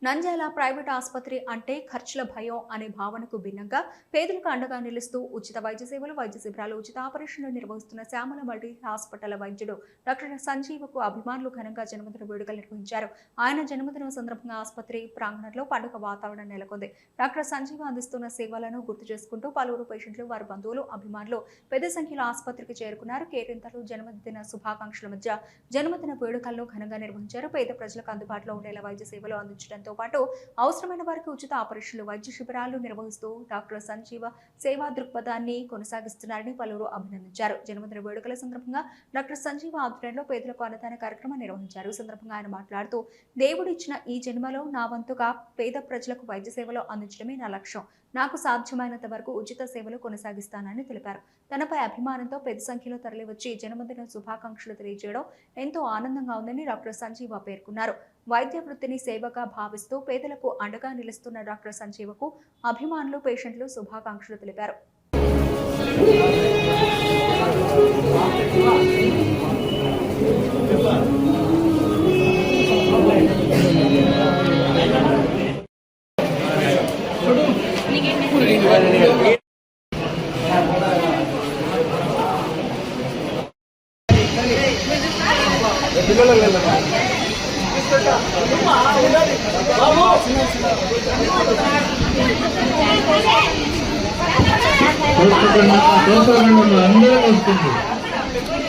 Nandyal private ఆసుపత్రి అంటే ఖర్చుల భయం అనే భావనకు భిన్నంగా పేదలకు అండగా నిలుస్తూ ఉచిత వైద్య సేవలు, వైద్య శిబిరాలు, ఉచిత ఆపరేషన్లు నిర్వహిస్తున్న శ్యామల మల్టీ హాస్పిటల్ వైద్యుడు డాక్టర్ సంజీవకు అభిమానులు ఘనంగా జన్మదిన వేడుకలు నిర్వహించారు. ఆయన జన్మదినం సందర్భంగా ఆసుపత్రి ప్రాంగణంలో పండుగ వాతావరణం నెలకొంది. డాక్టర్ సంజీవ అందిస్తున్న సేవలను గుర్తు చేసుకుంటూ పలువురు పేషెంట్లు, వారి బంధువులు, అభిమానులు పెద్ద సంఖ్యలో ఆసుపత్రికి చేరుకున్నారు. కేరింతలు, జన్మదిన శుభాకాంక్షల మధ్య జన్మదిన వేడుకలను ఘనంగా నిర్వహించారు. పేద ప్రజలకు అందుబాటులో ఉండేలా వైద్య సేవలు అందించడంతో పాటు అవసరమైన వారికి ఉచిత ఆపరేషన్లు, వైద్య శిబిరాలు నిర్వహిస్తూ డాక్టర్ సంజీవ సేవా దృక్పథాన్ని కొనసాగిస్తున్నారని పలువురు అభినందించారు. జన్మదిన వేడుకల సందర్భంగా డాక్టర్ సంజీవ ఆధ్వర్యంలో పేదలకు అన్నదాన కార్యక్రమం నిర్వహించారు. ఈ సందర్భంగా ఆయన మాట్లాడుతూ, దేవుడు ఇచ్చిన ఈ జన్మలో నా వంతుగా పేద ప్రజలకు వైద్య సేవలు అందించడమే నా లక్ష్యం. నాకు సాధ్యమైనంత వరకు ఉచిత సేవలు కొనసాగిస్తానని తెలిపారు. తనపై అభిమానంతో పెద్ద సంఖ్యలో తరలివచ్చి జన్మదిన శుభాకాంక్షలు తెలియజేయడం ఎంతో ఆనందంగా ఉందని డాక్టర్ సంజీవ పేర్కొన్నారు. వైద్య వృత్తిని సేవగా భావిస్తూ పేదలకు అండగా నిలుస్తున్న డాక్టర్ సంజీవకు అభిమానులు, పేషెంట్లు శుభాకాంక్షలు తెలిపారు.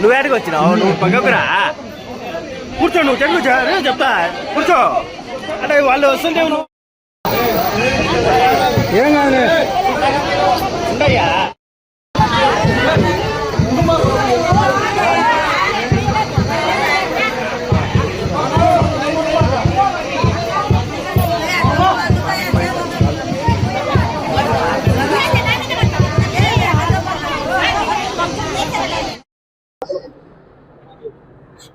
నువ్వు ఏడికి వచ్చినావు? నువ్వు పక్కకురా, కూర్చో. నువ్వు చెట్లు చెప్తా, కూర్చో. అంటే వాళ్ళు వస్తుంటే ఏం కాదు ఉండయ్యా.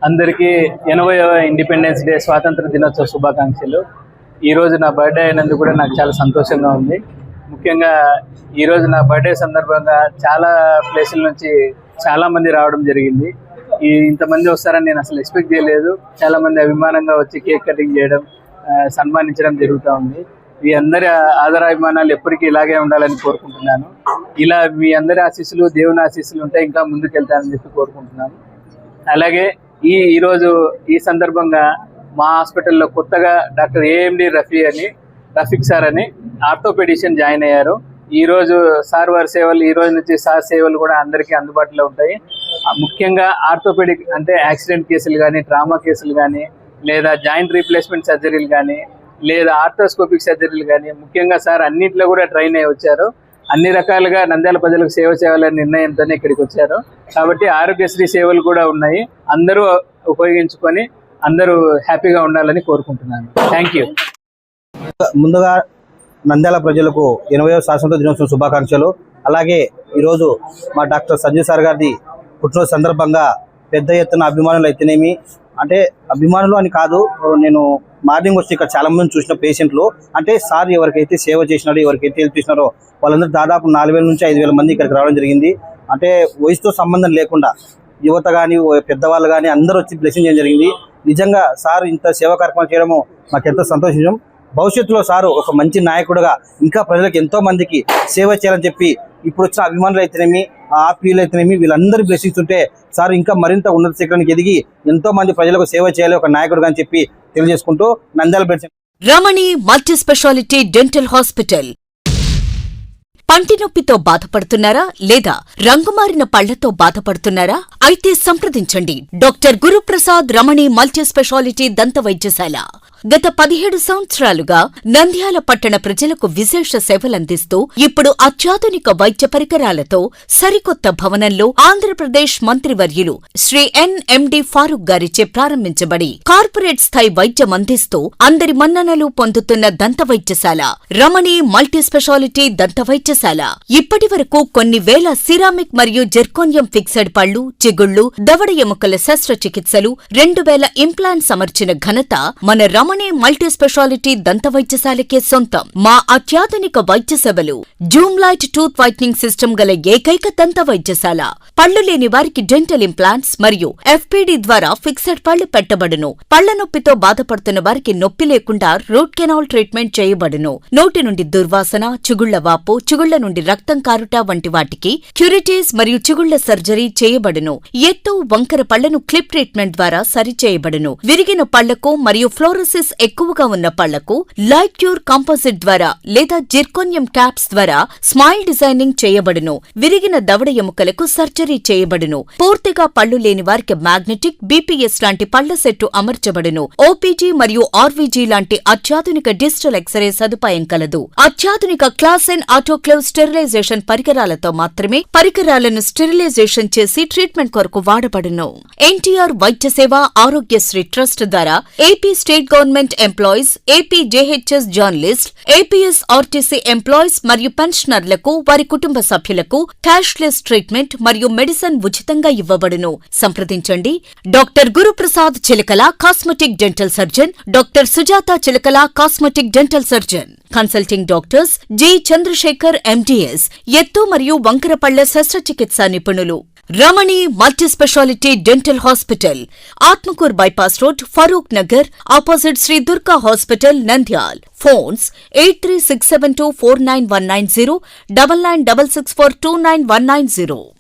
అందరికీ 80వ ఇండిపెండెన్స్ డే స్వాతంత్ర దినోత్సవ శుభాకాంక్షలు. ఈరోజు నా బర్త్డే అయినందుకు కూడా నాకు చాలా సంతోషంగా ఉంది. ముఖ్యంగా ఈరోజు నా బర్త్డే సందర్భంగా చాలా ప్లేసుల నుంచి చాలామంది రావడం జరిగింది. ఇంతమంది వస్తారని నేను అసలు ఎక్స్పెక్ట్ చేయలేదు. చాలామంది అభిమానంగా వచ్చి కేక్ కటింగ్ చేయడం, సన్మానించడం జరుగుతూ ఉంది. మీ అందరి ఆదరాభిమానాలు ఎప్పటికీ ఇలాగే ఉండాలని కోరుకుంటున్నాను. ఇలా మీ అందరి ఆశీస్సులు, దేవుని ఆశీస్సులు ఉంటే ఇంకా ముందుకెళ్తానని చెప్పి కోరుకుంటున్నాను. అలాగే ఈరోజు ఈ సందర్భంగా మా హాస్పిటల్లో కొత్తగా డాక్టర్ ఏఎండి రఫీక్ సార్ అని ఆర్థోపెడిషియన్ జాయిన్ అయ్యారు. ఈరోజు సార్ వారి సేవలు, ఈ రోజు నుంచి సార్ సేవలు కూడా అందరికీ అందుబాటులో ఉంటాయి. ముఖ్యంగా ఆర్థోపెడిక్ అంటే యాక్సిడెంట్ కేసులు కానీ, ట్రామా కేసులు కానీ, లేదా జాయింట్ రీప్లేస్మెంట్ సర్జరీలు కానీ, లేదా ఆర్థోస్కోపిక్ సర్జరీలు కానీ, ముఖ్యంగా సార్ అన్నింటిలో కూడా ట్రైన్ అయ్యి వచ్చారు. అన్ని రకాలుగా నంద్యాల ప్రజలకు సేవ చేయాలనే నిర్ణయంతోనే ఇక్కడికి వచ్చారు. కాబట్టి ఆరోగ్యశ్రీ సేవలు కూడా ఉన్నాయి. అందరూ ఉపయోగించుకొని అందరూ హ్యాపీగా ఉండాలని కోరుకుంటున్నాను. Thank you. ముందుగా నంద్యాల ప్రజలకు 80వ స్వాతంత్ర దినోత్సవం శుభాకాంక్షలు. అలాగే ఈరోజు మా డాక్టర్ సంజీవ్ సార్ గారి పుట్టినరోజు సందర్భంగా పెద్ద ఎత్తున అభిమానులు అయితేనేమి, అంటే అభిమానులు అని కాదు, నేను మార్నింగ్ వచ్చి ఇక్కడ చాలా మంది చూసిన పేషెంట్లు, అంటే సార్ ఎవరికైతే సేవ చేసినారో, ఎవరికైతే హెల్ప్ చేసినారో వాళ్ళందరూ దాదాపు 4000 నుంచి 5000 మంది ఇక్కడికి రావడం జరిగింది. అంటే వయసుతో సంబంధం లేకుండా యువత కానీ, పెద్దవాళ్ళు కానీ అందరూ వచ్చి బ్లెస్సింగ్ చేయడం జరిగింది. నిజంగా సార్ ఇంత సేవా కార్యక్రమం చేయడము మాకు ఎంతో సంతోషం. భవిష్యత్తులో సారు ఒక మంచి నాయకుడుగా ఇంకా ప్రజలకు ఎంతో మందికి సేవ చేయాలని చెప్పి ఇప్పుడు వచ్చిన అభిమానులు అయితేనేమి, ఆప్యాయులు అయితేనేమి, వీళ్ళందరూ బ్లెస్సింగ్స్ ఉంటే సార్ ఇంకా మరింత ఉన్నత శిఖరానికి ఎదిగి ఎంతో మంది ప్రజలకు సేవ చేయాలి ఒక నాయకుడుగా అని చెప్పి తెలియజేసుకుంటూ నంద్యాల రమణి మల్టీ స్పెషాలిటీ డెంటల్ హాస్పిటల్. పంటి నొప్పితో బాధపడుతున్నారా లేదా రంగుమారిన పళ్లతో బాధపడుతున్నారా? అయితే సంప్రదించండి డాక్టర్ గురుప్రసాద్ రమణి మల్టీ స్పెషాలిటీ దంత వైద్యశాల. గత 17 సంవత్సరాలుగా నంద్యాల పట్టణ ప్రజలకు విశేష సేవలందిస్తూ ఇప్పుడు అత్యాధునిక వైద్య పరికరాలతో సరికొత్త భవనంలో ఆంధ్రప్రదేశ్ మంత్రివర్యులు శ్రీ ఎన్ఎండి ఫారూక్ గారిచే ప్రారంభించబడి కార్పొరేట్ స్థాయి వైద్యం అందిస్తూ అందరి మన్ననలు పొందుతున్న దంత వైద్యశాల రమణి మల్టీ స్పెషాలిటీ దంత వైద్యశాల. ఇప్పటి వరకు కొన్ని వేల సిరామిక్ మరియు జెర్కోనియం ఫిక్సెడ్ పళ్లు, చిగుళ్లు, దవడ ఎముకల శస్త్రచికిత్సలు, 2000 ఇంప్లాంట్స్ అమర్చిన ఘనత మన రమణి రమణి మల్టీ స్పెషాలిటీ దంత వైద్యశాలకే సొంతం. మా అత్యాధునిక వైద్య సేవలు. Zoom light tooth whitening system గల ఏకైక దంత వైద్యశాల. పళ్లు లేని వారికి డెంటల్ ఇంప్లాంట్స్ మరియు ఎఫ్పిడి ద్వారా ఫిక్సెడ్ పళ్లు పెట్టబడును. పళ్ల నొప్పితో బాధపడుతున్న వారికి నొప్పి లేకుండా రూట్ కెనాల్ ట్రీట్మెంట్ చేయబడును. నోటి నుండి దుర్వాసన, చిగుళ్ల వాపు, చిగుళ్ల నుండి రక్తం కారుట వంటి వాటికి క్యూరిటీస్ మరియు చిగుళ్ల సర్జరీ చేయబడును. ఎత్తు, వంకర పళ్లను క్లిప్ ట్రీట్మెంట్ ద్వారా సరిచేయబడును. విరిగిన పళ్లకు మరియు ఫ్లోరోసిస్ ఎక్కువగా ఉన్న పళ్లకు లైట్ క్యూర్ కాంపోజిట్ ద్వారా లేదా జిర్కోనియం క్యాప్స్ ద్వారా స్మైల్ డిజైనింగ్ చేయబడును. విరిగిన దవడ ఎముకలకు సర్జరీ చేయబడును. పూర్తిగా పళ్లు లేని వారికి మ్యాగ్నెటిక్, బీపీఎస్ లాంటి పళ్ల సెట్టు అమర్చబడును. ఓపీజీ మరియు ఆర్వీజీ లాంటి అత్యాధునిక డిజిటల్ ఎక్స్రే సదుపాయం కలదు. అత్యాధునిక క్లాస్ అండ్ ఆటోక్లేవ్ స్టెరిలైజేషన్ పరికరాలతో మాత్రమే పరికరాలను స్టెరిలైజేషన్ చేసి ట్రీట్మెంట్ కొరకు వాడబడును. ఎన్టీఆర్ వైద్య సేవ ఆరోగ్యశ్రీ ట్రస్ట్ ద్వారా AP state government employees, AP JHS journalist, APS RTC employees మరియు పెన్షనర్లకు వారి కుటుంబ సభ్యులకు క్యాష్లెస్ ట్రీట్మెంట్ మరియు మెడిసిన్ ఉచితంగా ఇవ్వబడును. సంప్రదించండి. Doctor Guruprasad Chilakala, cosmetic dental surgeon, doctor Sujatha Chilakala, cosmetic dental surgeon. Consulting doctors G Chandrasekhar MDS, ఎత్తు మరియు వంకర పళ్ల శస్త్రచికిత్స నిపుణులు. Ramani multi speciality dental hospital, Atmakur bypass road, Farooq Nagar, opposite Sri Durga hospital, Nandyal. Phones 8367249190, 9966429190.